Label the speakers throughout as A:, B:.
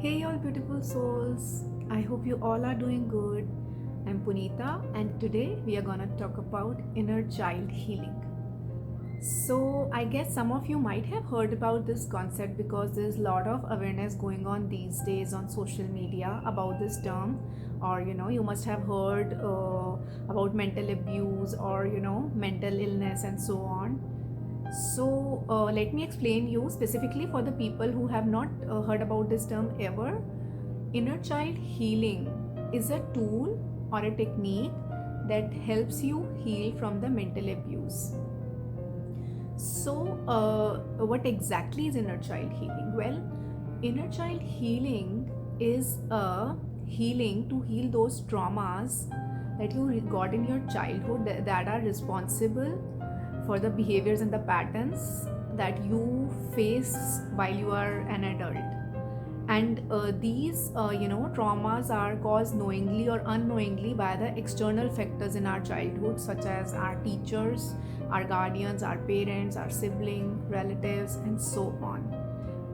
A: Hey, all beautiful souls. I hope you all are doing good. I'm Punita, and today we are gonna talk about inner child healing. So, I guess some of you might have heard about this concept because there's a lot of awareness going on these days on social media about this term, or you must have heard about mental abuse or mental illness and so on. So, let me explain you specifically for the people who have not heard about this term ever. Inner child healing is a tool or a technique that helps you heal from the mental abuse. So, what exactly is inner child healing? Well, inner child healing is a healing to heal those traumas that you got in your childhood that are responsible for the behaviors and the patterns that you face while you are an adult. And these traumas are caused knowingly or unknowingly by the external factors in our childhood, such as our teachers, our guardians, our parents, our sibling relatives, and so on.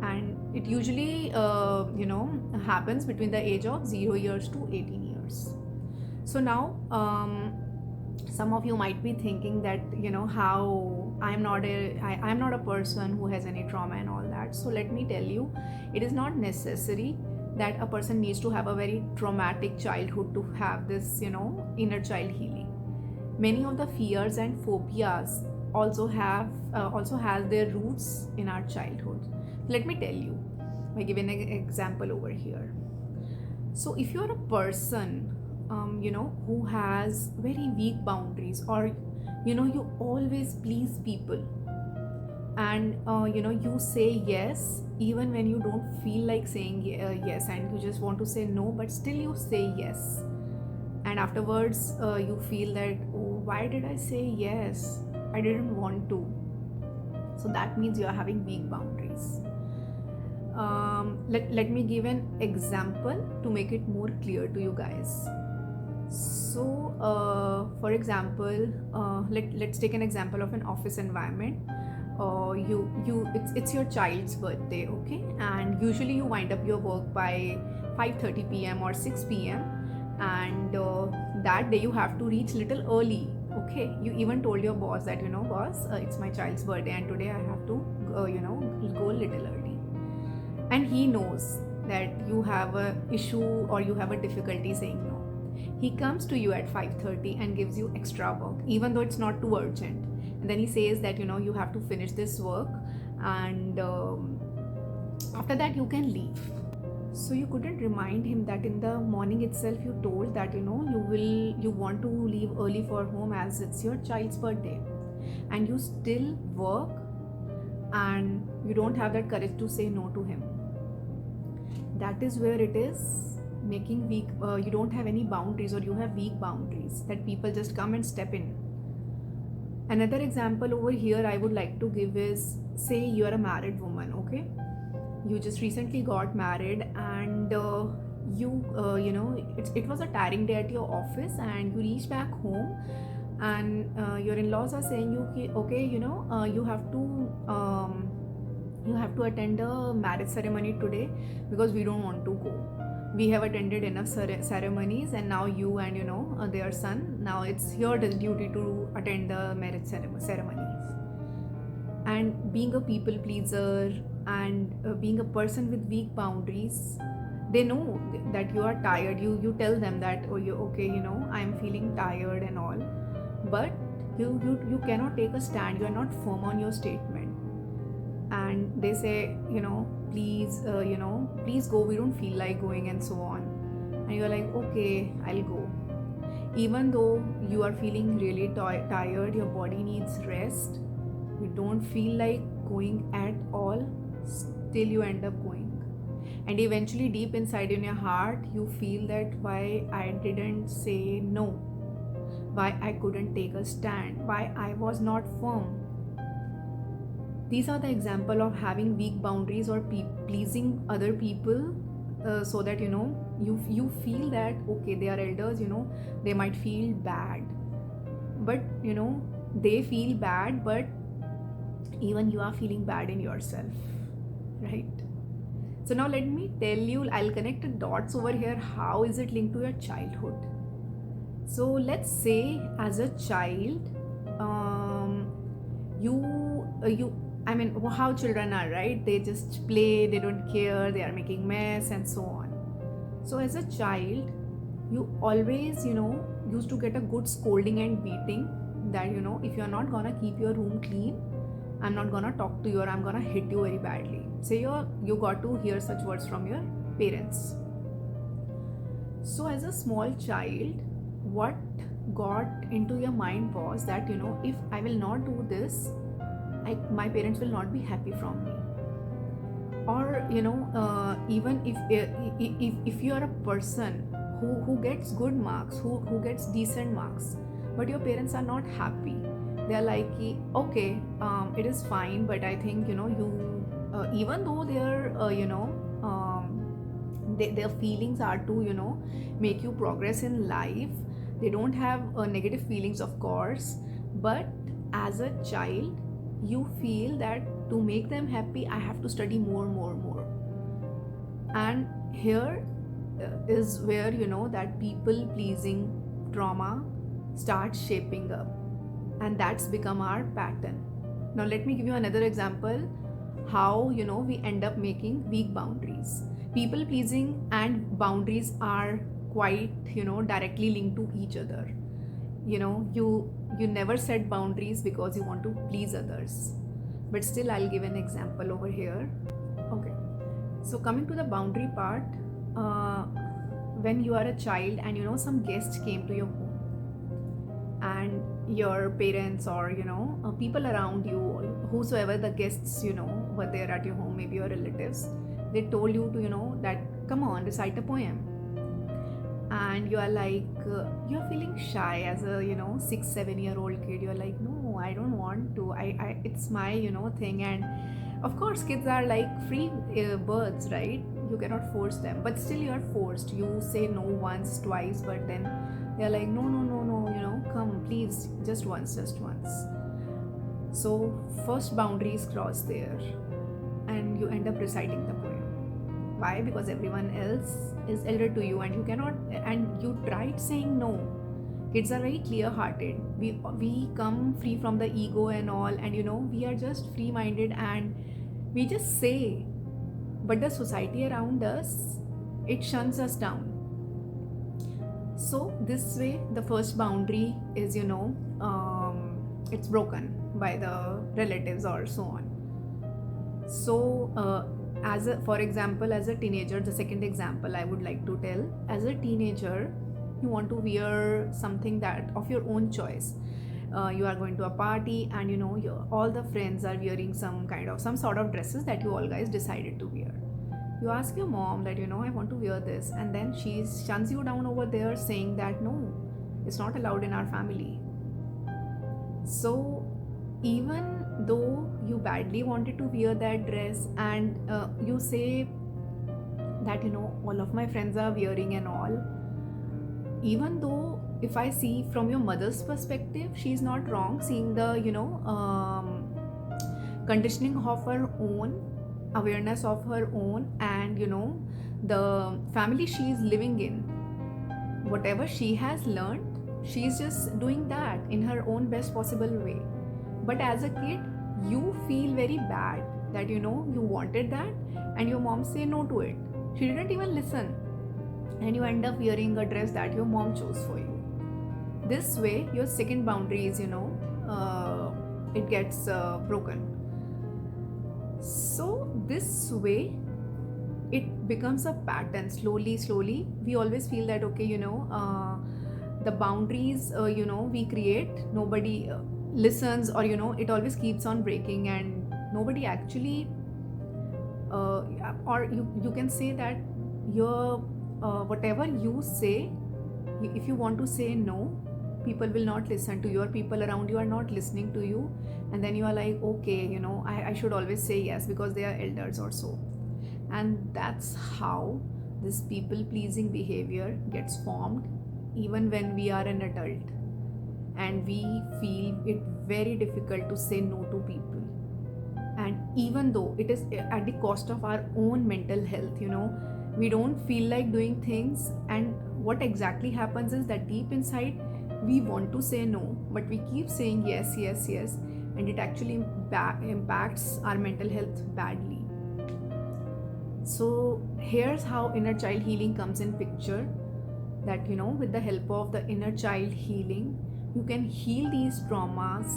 A: And it usually happens between the age of 0 years to 18 years. So now some of you might be thinking that how I'm not a person who has any trauma and all that. So let me tell you, it is not necessary that a person needs to have a very traumatic childhood to have this inner child healing. Many of the fears and phobias also has their roots in our childhood. Let me tell you by giving an example over here. So if you're a person who has very weak boundaries, or you always please people, and you say yes even when you don't feel like saying yes, and you just want to say no, but still you say yes, and afterwards you feel that, oh, why did I say yes? I didn't want to. So that means you are having weak boundaries. Let me give an example to make it more clear to you guys. So, for example, let's take an example of an office environment. It's your child's birthday, okay? And usually you wind up your work by 5:30 p.m. or 6 p.m. And that day you have to reach little early, okay? You even told your boss that, boss, it's my child's birthday and today I have to, go a little early. And he knows that you have a issue or you have a difficulty saying no. He comes to you at 5:30 and gives you extra work even though it's not too urgent, and then he says that you have to finish this work, and after that you can leave. So you couldn't remind him that in the morning itself you told that you want to leave early for home as it's your child's birthday, and you still work, and you don't have that courage to say no to him. That is where it is making weak. You don't have any boundaries, or you have weak boundaries that people just come and step in. Another example over here I would like to give is, say you are a married woman, okay? You just recently got married, and it was a tiring day at your office, and you reach back home, and your in-laws are saying you, okay, you have to attend a marriage ceremony today because we don't want to go. We have attended enough ceremonies, and now you and their son, now it's your duty to attend the marriage ceremonies. And being a people pleaser, and being a person with weak boundaries, they know that you are tired. You tell them that, oh, you okay, I'm feeling tired and all, but you cannot take a stand. You are not firm on your statement, and they say, please, please go, we don't feel like going, and so on. And you're like, okay, I'll go, even though you are feeling really tired, your body needs rest, you don't feel like going at all, still you end up going. And eventually deep inside in your heart you feel that, why I didn't say no, why I couldn't take a stand, why I was not firm. These are the example of having weak boundaries, or pleasing other people, so that you feel that, okay, they are elders, they might feel bad, but they feel bad, but even you are feeling bad in yourself, right? So now let me tell you, I'll connect the dots over here. How is it linked to your childhood? So let's say as a child, um, you I mean, how children are, right? They just play, they don't care, they are making mess and so on. So as a child, you always, used to get a good scolding and beating, that if you're not gonna keep your room clean, I'm not gonna talk to you, or I'm gonna hit you very badly. Say you got to hear such words from your parents. So as a small child, what got into your mind was that if I will not do this, my parents will not be happy from me. Or even if you are a person who gets good marks, who gets decent marks, but your parents are not happy, they are like, okay, it is fine, but I think you even though they're their feelings are to make you progress in life, they don't have negative feelings, of course, but as a child you feel that to make them happy I have to study more. And here is where that people pleasing trauma starts shaping up, and that's become our pattern. Now let me give you another example, how we end up making weak boundaries. People pleasing and boundaries are quite directly linked to each other. You never set boundaries because you want to please others, but still I'll give an example over here. Okay, so coming to the boundary part, uh, when you are a child and some guests came to your home, and your parents or people around you, whosoever the guests were there at your home, maybe your relatives, they told you to that come on, recite a poem. And you are like, you're feeling shy as a 6-7 year old kid. You're like, no, I don't want to. I it's my thing. And of course kids are like free birds, right? You cannot force them, but still you are forced. You say no once, twice, but then they're like, no, come please, just once. So first boundary is crossed there, and you end up reciting the poem. Why? Because everyone else is elder to you, and you cannot, and you tried saying no. Kids are very clear hearted. We come free from the ego and all, and we are just free minded, and we just say, but the society around us, it shuns us down. So this way the first boundary is it's broken by the relatives or so on. So for example, as a teenager, the second example I would like to tell, as a teenager you want to wear something that of your own choice. You are going to a party, and all the friends are wearing some sort of dresses that you all guys decided to wear. You ask your mom that I want to wear this, and then she shuns you down over there saying that no, it's not allowed in our family. So even though you badly wanted to wear that dress, and you say that all of my friends are wearing and all, even though if I see from your mother's perspective, she's not wrong, seeing the conditioning of her own, awareness of her own, and the family she is living in, whatever she has learned, she's just doing that in her own best possible way. But as a kid you feel very bad that you wanted that, and your mom say no to it. She didn't even listen, and you end up wearing a dress that your mom chose for you. This way your second boundary is it gets broken. So this way it becomes a pattern. Slowly we always feel that okay, the boundaries we create, nobody listens, or it always keeps on breaking, and nobody actually or you can say that your whatever you say, if you want to say no, people will not listen to you, or people around you are not listening to you, and then you are like, okay, I should always say yes because they are elders or so. And that's how this people pleasing behavior gets formed, even when we are an adult and we feel it very difficult to say no to people. And even though it is at the cost of our own mental health, we don't feel like doing things, and what exactly happens is that deep inside we want to say no, but we keep saying yes, yes, yes, and it actually impacts our mental health badly. So here's how inner child healing comes in picture, that with the help of the inner child healing, you can heal these traumas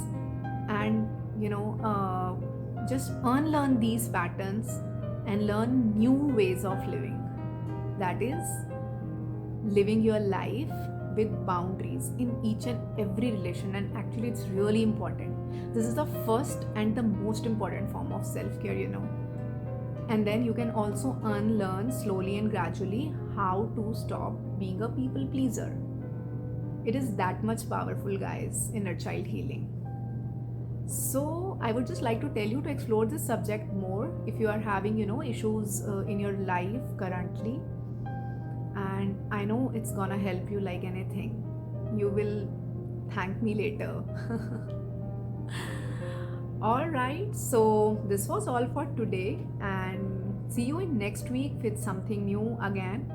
A: and just unlearn these patterns and learn new ways of living, that is living your life with boundaries in each and every relation. And actually it's really important, this is the first and the most important form of self-care. And then you can also unlearn slowly and gradually how to stop being a people pleaser. It is that much powerful, guys, inner child healing. So I would just like to tell you to explore this subject more if you are having issues in your life currently. And I know it's gonna help you like anything. You will thank me later. All right, so this was all for today, and see you in next week with something new again.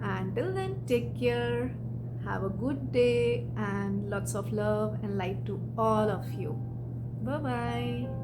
A: Until then, take care, have a good day, and lots of love and light to all of you. Bye bye.